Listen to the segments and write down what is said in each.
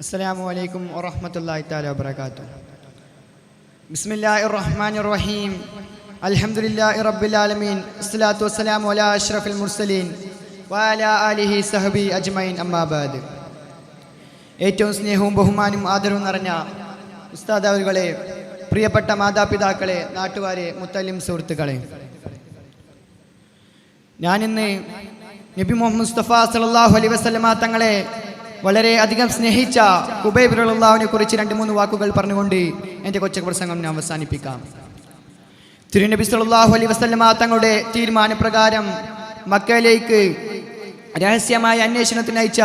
അസ്സലാമു അലൈക്കും വറഹ്മത്തുള്ളാഹി തആല വബറകാതുഹു. ബിസ്മില്ലാഹിർ റഹ്മാനിർ റഹീം. അൽഹംദുലില്ലാഹി റബ്ബിൽ ആലമീൻ. അസ്സലാത്തു വസ്സലാമു അലാ അഷ്റഫിൽ മുർസലീൻ വഅലാ ആലിഹി സഹബി അജ്മഈൻ. അമ്മാ ബഅദ്. ഏറ്റവും സ്നേഹവും ബഹുമാനവും ആദരവും നിറഞ്ഞ ഉസ്താദ് അവരുകളെ, പ്രിയപ്പെട്ട മാതാപിതാക്കളെ, നാട്ടുകാരെ, മുത്തല്ലിം സുഹൃത്തുക്കളെ, ഞാനിന്ന് നബി മുഹമ്മദ് മുസ്തഫ സല്ലല്ലാഹു അലൈഹി വസല്ലമ തങ്ങളെ വളരെ അധികം സ്നേഹിച്ച ഖുബൈബ് റളിയല്ലാഹുവിനെ കുറിച്ച് 2-3 വാക്കുകൾ പറഞ്ഞുകൊണ്ട് എൻ്റെ കൊച്ചു പ്രസംഗം ഞാൻ അവസാനിപ്പിക്കാം. തിരുനബി സല്ലല്ലാഹു അലൈഹി വസല്ലമ തങ്ങളുടെ തീരുമാനപ്രകാരം മക്കയിലേക്ക് രഹസ്യമായ അന്വേഷണത്തിന് അയച്ച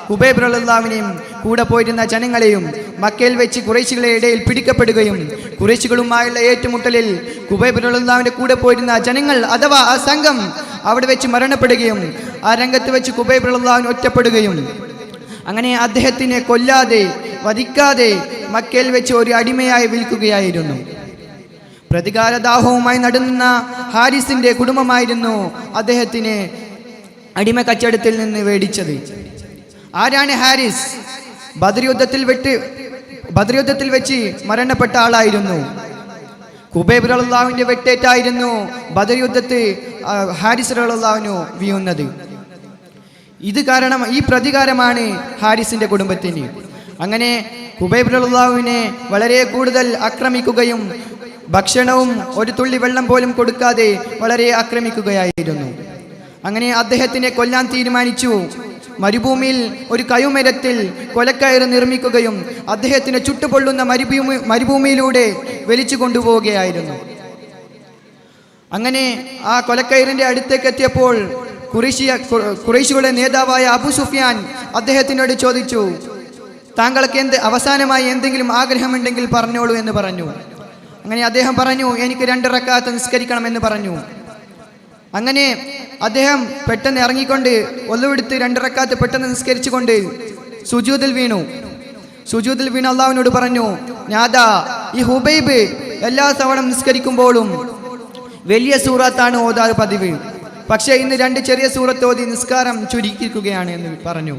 ഖുബൈബ് റളിയല്ലാഹുവിനെയും കൂടെ പോയിരുന്ന ജനങ്ങളെയും മക്കയിൽ വെച്ച് ഖുറൈശികളുടെ ഇടയിൽ പിടിക്കപ്പെടുകയും ഖുറൈശികളുമായുള്ള ഏറ്റുമുട്ടലിൽ ഖുബൈബ് റളിയല്ലാഹുവിന്റെ കൂടെ പോയിരുന്ന ജനങ്ങൾ അഥവാ ആ സംഘം അവിടെ വെച്ച് മരണപ്പെടുകയും ആ രംഗത്ത് വെച്ച് ഖുബൈബ് റളിയല്ലാഹു ഒറ്റപ്പെടുകയും അങ്ങനെ അദ്ദേഹത്തിനെ കൊല്ലാതെ വധിക്കാതെ മക്കയിൽ വെച്ച് ഒരു അടിമയായി വിൽക്കുകയായിരുന്നു. പ്രതികാരദാഹവുമായി നടന്ന ഹാരിസിന്റെ കുടുംബമായിരുന്നു അദ്ദേഹത്തിന് അടിമ കച്ചവടത്തിൽ നിന്ന് മേടിച്ചത്. ആരാണ് ഹാരിസ്? ബദർ യുദ്ധത്തിൽ വെച്ച് മരണപ്പെട്ട ആളായിരുന്നു. ഖുബൈബ് റളിയല്ലാഹുവിന്റെ വെട്ടേറ്റായിരുന്നു ബദർ യുദ്ധത്തിൽ ഹാരിസ് റളിയല്ലാഹു വീഴുന്നത്. ഈ പ്രതികാരമാണ് ഹാരിസിന്റെ കുടുംബത്തിന്. അങ്ങനെ ഖുബൈബ് റളിയല്ലാഹുവിനെ വളരെ കൂടുതൽ ആക്രമിക്കുകയും ഭക്ഷണവും ഒരു തുള്ളി വെള്ളം പോലും കൊടുക്കാതെ വളരെ ആക്രമിക്കുകയായിരുന്നു. അങ്ങനെ അദ്ദേഹത്തിനെ കൊല്ലാൻ തീരുമാനിച്ചു. മരുഭൂമിയിൽ ഒരു കയുമരത്തിൽ കൊലക്കയറ് നിർമ്മിക്കുകയും അദ്ദേഹത്തിനെ ചുട്ടുപൊള്ളുന്ന മരുഭൂമിയിലൂടെ വലിച്ചു കൊണ്ടുപോവുകയായിരുന്നു. അങ്ങനെ ആ കൊലക്കയറിന്റെ അടുത്തേക്ക് എത്തിയപ്പോൾ ഖുറൈശികളുടെ നേതാവായ അബൂ സുഫിയാൻ അദ്ദേഹത്തിനോട് ചോദിച്ചു, താങ്കൾക്ക് അവസാനമായി എന്തെങ്കിലും ആഗ്രഹമുണ്ടെങ്കിൽ പറഞ്ഞോളൂ എന്ന് പറഞ്ഞു. അങ്ങനെ അദ്ദേഹം പറഞ്ഞു, എനിക്ക് 2 റക്അത്ത് നിസ്കരിക്കണമെന്ന് പറഞ്ഞു. അങ്ങനെ അദ്ദേഹം പെട്ടെന്ന് ഇറങ്ങിക്കൊണ്ട് ഒന്നുവെടുത്ത് 2 റക്അത്ത് പെട്ടെന്ന് നിസ്കരിച്ചുകൊണ്ട് സുജൂദിൽ വീണു. അള്ളാഹുവിനോട് പറഞ്ഞു, നാദാ, ഈ ഹുബൈബ് എല്ലാ തവണ നിസ്കരിക്കുമ്പോഴും വലിയ സൂറത്താണ് ഓതാറ് പതിവ്, പക്ഷേ ഇന്ന് 2 ചെറിയ സൂറത്ത് ഓതി നിസ്കാരം ചുരുക്കിയിരിക്കുകയാണ് എന്ന് പറഞ്ഞു.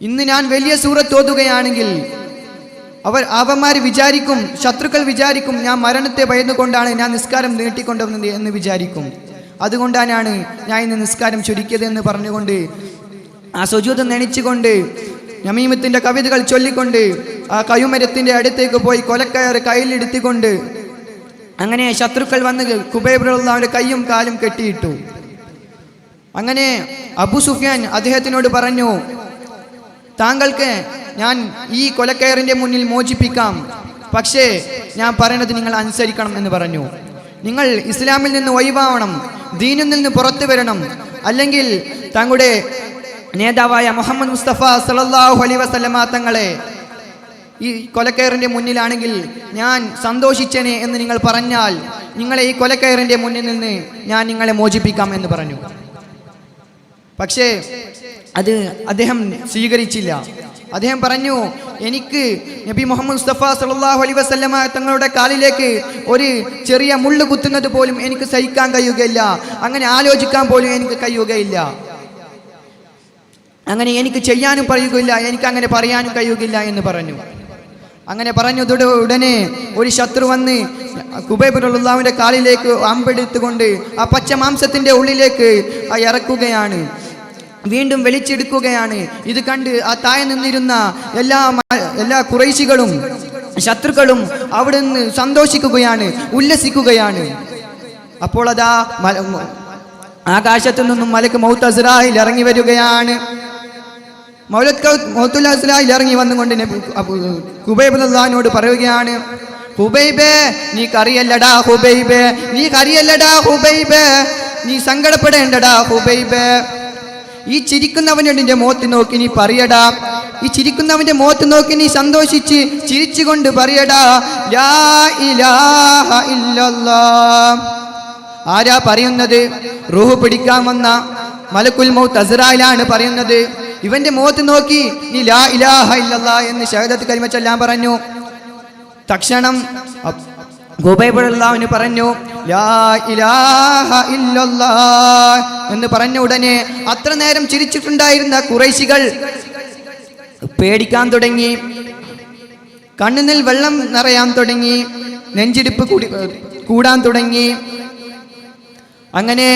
ഇന്ന് ഞാൻ വലിയ സൂറത്ത് ഓതുകയാണെങ്കിൽ അവന്മാർ വിചാരിക്കും, ശത്രുക്കൾ വിചാരിക്കും ഞാൻ മരണത്തെ ഭയന്നുകൊണ്ടാണ് ഞാൻ നിസ്കാരം നീട്ടിക്കൊണ്ടുവന്നത് എന്ന് വിചാരിക്കും. അതുകൊണ്ടാണ് ഞാൻ ഇന്ന് നിസ്കാരം ചുരുക്കിയത് എന്ന് പറഞ്ഞുകൊണ്ട് ആ സുജൂദ് നണിച്ചുകൊണ്ട് നമീമത്തിന്റെ കവിതകൾ ചൊല്ലിക്കൊണ്ട് ആ കയുമരത്തിന്റെ അടുത്തേക്ക് പോയി കൊലക്കയർ കയ്യിലെടുത്തുകൊണ്ട് അങ്ങനെ ശത്രുക്കൾ വന്ന് ഖുബൈബ് റളിയല്ലാഹുവിന്റെ കൈയും കാലും കെട്ടിയിട്ടു. അങ്ങനെ അബൂ സുഫിയാൻ അദ്ദേഹത്തിനോട് പറഞ്ഞു, താങ്കൾക്ക് ഞാൻ ഈ കൊലക്കയറിന്റെ മുന്നിൽ മോചിപ്പിക്കാം, പക്ഷേ ഞാൻ പറയുന്നത് നിങ്ങൾ അനുസരിക്കണം എന്ന് പറഞ്ഞു. നിങ്ങൾ ഇസ്ലാമിൽ നിന്ന് ഒഴിവാവണം, ദീനിൽ നിന്ന് പുറത്തു വരണം, അല്ലെങ്കിൽ തങ്ങളുടെ നേതാവായ മുഹമ്മദ് മുസ്തഫ സല്ലല്ലാഹു അലൈഹി വസല്ലമ തങ്ങളെ ഈ കൊലക്കയറിന്റെ മുന്നിലാണെങ്കിൽ ഞാൻ സന്തോഷിച്ചേനെ എന്ന് നിങ്ങൾ പറഞ്ഞാൽ നിങ്ങളെ ഈ കൊലക്കയറിന്റെ മുന്നിൽ നിന്ന് ഞാൻ നിങ്ങളെ മോചിപ്പിക്കാം എന്ന് പറഞ്ഞു. പക്ഷേ അത് അദ്ദേഹം സ്വീകരിച്ചില്ല. അദ്ദേഹം പറഞ്ഞു, എനിക്ക് നബി മുഹമ്മദ് മുസ്തഫ സല്ലല്ലാഹു അലൈഹി വസല്ലമ തങ്ങളുടെ കാലിലേക്ക് ഒരു ചെറിയ മുള്ളു കുത്തുന്നത് പോലും എനിക്ക് സഹിക്കാൻ കഴിയുകയില്ല, അങ്ങനെ ആലോചിക്കാൻ പോലും എനിക്ക് കഴിയുകയില്ല, അങ്ങനെ എനിക്ക് ചെയ്യാനും കഴിയുകയില്ല, എനിക്ക് അങ്ങനെ പറയാനും കഴിയുകയില്ല എന്ന് പറഞ്ഞു. അങ്ങനെ പറഞ്ഞതോടെ ഉടനെ ഒരു ശത്രു വന്ന് ഖുബൈബ് റളിയല്ലാഹുവിന്റെ കാലിലേക്ക് അമ്പെടുത്തുകൊണ്ട് ആ പച്ച മാംസത്തിന്റെ ഉള്ളിലേക്ക് ഇറക്കുകയാണ്, വീണ്ടും വലിച്ചെടുക്കുകയാണ്. ഇത് കണ്ട് ആ താഴെ നിന്നിരുന്ന എല്ലാ ഖുറൈശികളും ശത്രുക്കളും അവിടെ നിന്ന് സന്തോഷിക്കുകയാണ്, ഉല്ലസിക്കുകയാണ്. അപ്പോൾ അതാ ആകാശത്തു നിന്നും മലക്ക് മൗത്ത് അസ്റായിൽ ഇറങ്ങി വരികയാണ്. മൗത്തുൽ അസ്റായിൽ ഇറങ്ങി വന്നുകൊണ്ട് ഖുബൈബ് റളിയല്ലാഹുവിനോട് പറയുകയാണ്, ഹുബൈബേ നീ കറിയല്ലടാ ഹുബൈബേ, നീ സങ്കടപ്പെടേണ്ടടാ ഹുബൈബേ. ഈ ചിരിക്കുന്നവന്റെ മുഖത്ത് നോക്കി നീ പറയടാ, ഈ ചിരിക്കുന്നവന്റെ മുഖത്ത് നോക്കി നീ സന്തോഷിച്ച് ചിരിച്ചുകൊണ്ട് പറയടാ, ലാ ഇലാഹ ഇല്ലല്ലാഹ്. ആരാ പറയുന്നത്? റൂഹ് പിടിക്കാൻ വന്ന മലക്കുൽ മൗത്ത് അസ്റായിലാണ് പറയുന്നത്. ഇവന്റെ മുഖത്ത് നോക്കി നീ ലാ ഇലാഹ ഇല്ലല്ലാഹ് എന്ന് ഷഹാദത്ത് കലിമ ചൊല്ലാൻ പറഞ്ഞു. തക്ഷണം ഖുബൈബ് റളിയല്ലാഹു പറഞ്ഞു, ലാ ഇലാഹ ഇല്ലല്ലാഹ് എന്ന് പറഞ്ഞ ഉടനെ അത്ര നേരം ചിരിച്ചിട്ടുണ്ടായിരുന്ന ഖുറൈശികൾ പേടിക്കാൻ തുടങ്ങി, കണ്ണുനിൽ വെള്ളം നിറയാൻ തുടങ്ങി, നെഞ്ചിടിപ്പ് കൂടാൻ തുടങ്ങി. അങ്ങനെ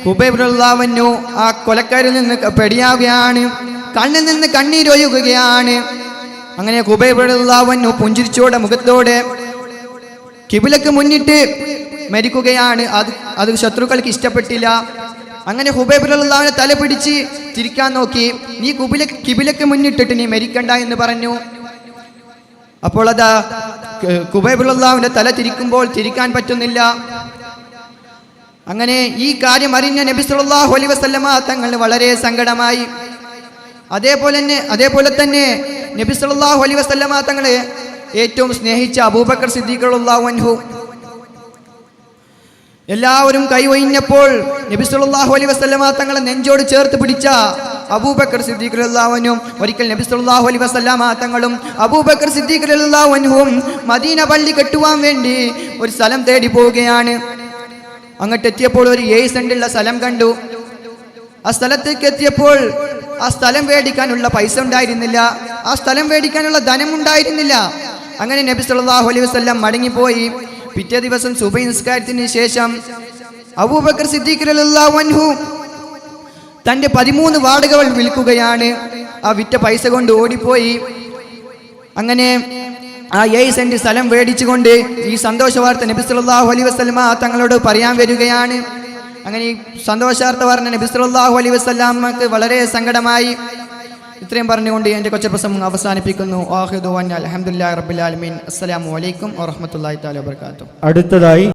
ഖുബൈബ് റളിയല്ലാഹു അൻഹു ആ കൊലക്കാരിൽ നിന്ന് പെടിയാവുകയാണ്, കണ്ണിൽ നിന്ന് കണ്ണീരൊഴുകുകയാണ്. അങ്ങനെ ഖുബൈബ് റളിയല്ലാഹു അൻഹു പുഞ്ചിരിച്ചോടെ മുഖത്തോടെ കിബിലക്ക് മുന്നിട്ട് മരിക്കുകയാണ്. അത് ശത്രുക്കൾക്ക് ഇഷ്ടപ്പെട്ടില്ല. അങ്ങനെ ഖുബൈബ് റളിയല്ലാഹു അൻഹു തല പിടിച്ച് തിരിക്കാൻ നോക്കി. നീ കിബിലക്ക് മുന്നിട്ടിട്ട് നീ മരിക്കണ്ട എന്ന് പറഞ്ഞു. അപ്പോൾ അതാ ഖുബൈബ് റളിയല്ലാഹു അൻഹു തല തിരിക്കുമ്പോൾ തിരിക്കാൻ പറ്റുന്നില്ല. അങ്ങനെ ഈ കാര്യം അറിഞ്ഞ നബി സല്ലല്ലാഹു അലൈഹി വസല്ലമ തങ്ങൾ വളരെ സങ്കടമായി. അതേപോലെ തന്നെ നബി സല്ലല്ലാഹു അലൈഹി വസല്ലമ തങ്ങളെ ഏറ്റവും സ്നേഹിച്ച അബൂബക്കർ സിദ്ദീഖ് റളിയല്ലാഹു അൻഹു എല്ലാവരും കൈവഴിഞ്ഞപ്പോൾ നബി സല്ലല്ലാഹു അലൈഹി വസല്ലമ തങ്ങളെ നെഞ്ചോട് ചേർത്ത് പിടിച്ച അബൂബക്കർ സിദ്ദീഖ് റളിയല്ലാഹു അൻഹു ഒരിക്കൽ നബി സല്ലല്ലാഹു അലൈഹി വസല്ലമ തങ്ങളും അബൂബക്കർ സിദ്ദീഖ് റളിയല്ലാഹു അൻഹുവും മദീന പള്ളി കെട്ടുവാൻ വേണ്ടി ഒരു സ്ഥലം തേടി പോവുകയാണ്. അങ്ങോട്ട് എത്തിയപ്പോൾ ഒരു 7 സെന്റുള്ള സ്ഥലം കണ്ടു. ആ സ്ഥലത്തേക്ക് എത്തിയപ്പോൾ ആ സ്ഥലം മേടിക്കാനുള്ള പൈസ ഉണ്ടായിരുന്നില്ല, ആ സ്ഥലം മേടിക്കാനുള്ള ധനമുണ്ടായിരുന്നില്ല. അങ്ങനെ നബി സല്ലല്ലാഹു അലൈഹി വസല്ലം മടങ്ങിപ്പോയി. പിറ്റേ ദിവസം സുബഹി നിസ്കാരത്തിന് ശേഷം അബൂബക്കർ സിദ്ദീഖ് റളിയല്ലാഹു അൻഹു തൻ്റെ 13 വാടകകൾ വിൽക്കുകയാണ്. ആ വിറ്റ പൈസ കൊണ്ട് ഓടിപ്പോയി. അങ്ങനെ ആ 7 സെന്റ് സ്ഥലം മേടിച്ചുകൊണ്ട് ഈ സന്തോഷ വാർത്ത നബി സല്ലല്ലാഹു അലൈഹി വസല്ലമ തങ്ങളോട് പറയാൻ വരികയാണ്. അങ്ങനെ ഈ സന്തോഷ വാർത്ത പറഞ്ഞ നബി സല്ലല്ലാഹു അലൈഹി വസല്ലമക്ക് വളരെ സങ്കടമായി. ഇത്രയും പറഞ്ഞുകൊണ്ട് എൻ്റെ കൊച്ചപ്രസംഗം അവസാനിപ്പിക്കുന്നു. ആഖിറു അൽഹംദുലില്ലാഹി റബ്ബിൽ ആലമീൻ. അസ്സലാമു അലൈക്കും വറഹ്മത്തുള്ളാഹി തആല വബറകാതുഹു. അടുത്തതായി